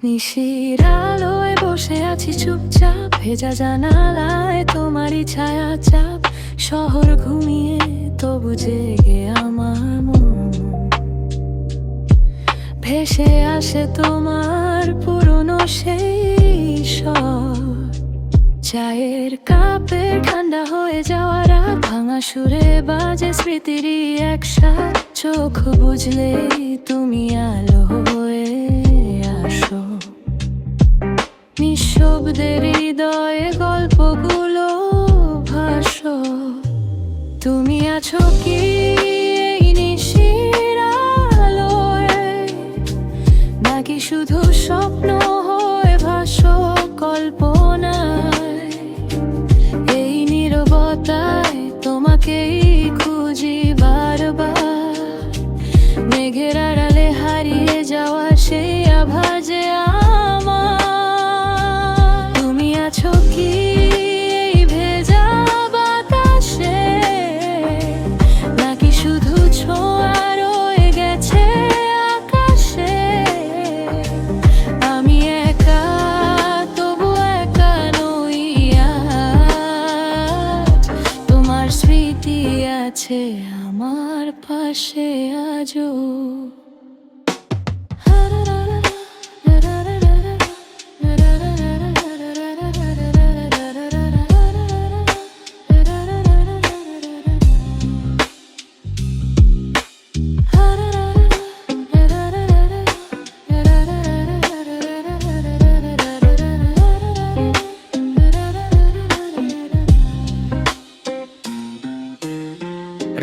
নিশির আলোয় বসে আছি চুপচাপ, ভেজা জানালায় তোমারই ছায়া চাপ। শহর ঘুমিয়ে তবু জেগে আমার মন, ভেসে আসে তোমার পুরনো সেই স্বর। চায়ের কাপে ঠান্ডা হয়ে যাওয়া রাত, ভাঙা সুরে বাজে স্মৃতিরই একসাথ। চোখ বুঝলেই তুমি আলো হয়ে আসো, নিঃশব্দে হৃদয়ে গল্পগুলো ভাসো। তুমি আছো কি এই নিশির আলোয়, নাকি শুধু স্বপ্ন হয়ে ভাসো কল্পনায়? এই নীরবতায় তোমাকেই খুঁজি বারবার, মেঘের আড়ালে হারিয়ে যাওয়া সেই আভাজে আমার। তুমি আছো কি এই ভেজা বাতাসে, নাকি শুধু ছোঁয়া রয়ে গেছে আকাশে? আমি একা তবু একা নই আজ, তোমার স্মৃতি আছে আমার পাশে আজও।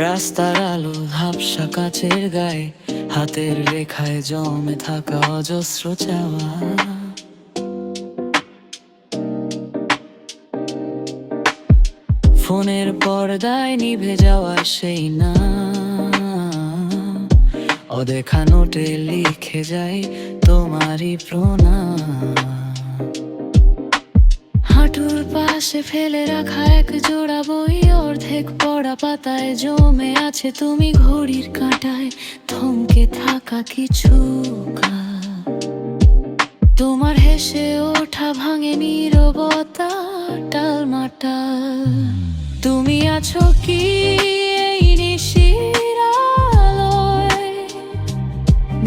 রাস্তার আলো ঝাপসা কাচের গায়ে, হাতের রেখায় জমে থাকা অজস্র চাওয়া। ফোনের পর্দায় নিভে যাওয়া সেই না, অদেখা নোটে লিখে যাই তোমারই প্রণাম। হাঁটুর পাশে ফেলে রাখা এক জোড়া বই, অর্ধেক পড়া পাতায় জমে আছে তুমি। ঘড়ির কাঁটায় থমকে থাকা কিছু কাজ, তোমার হেসে ওঠা ভাঙে নীরবতা টালমাটাল। তুমি আছো কি এই নিশির আলোয়,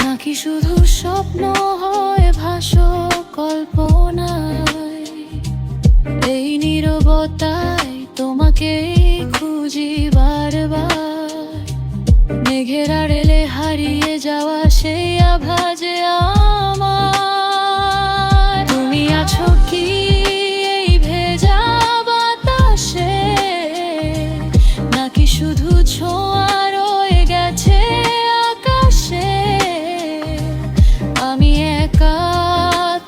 নাকি শুধু স্বপ্ন হয়ে ভাসো কল্পনায়? এই নীরবতায় তোমাকেই খুঁজি বারবার, মেঘের আড়ালে হারিয়ে যাওয়া সেই আভাজে আমার। তুমি আছো কি এই ভেজা বাতাসে, নাকি শুধু ছোঁয়া রয়ে গেছে আকাশে? আমি একা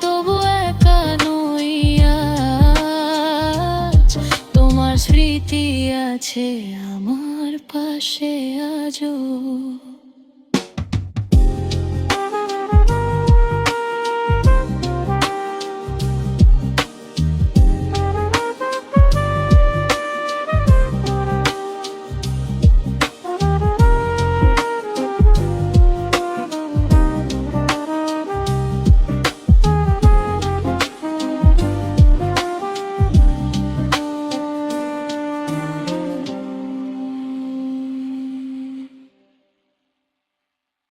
তবু একা নই আজ, তোমার স্মৃতি আছে আমার পাশে আজও।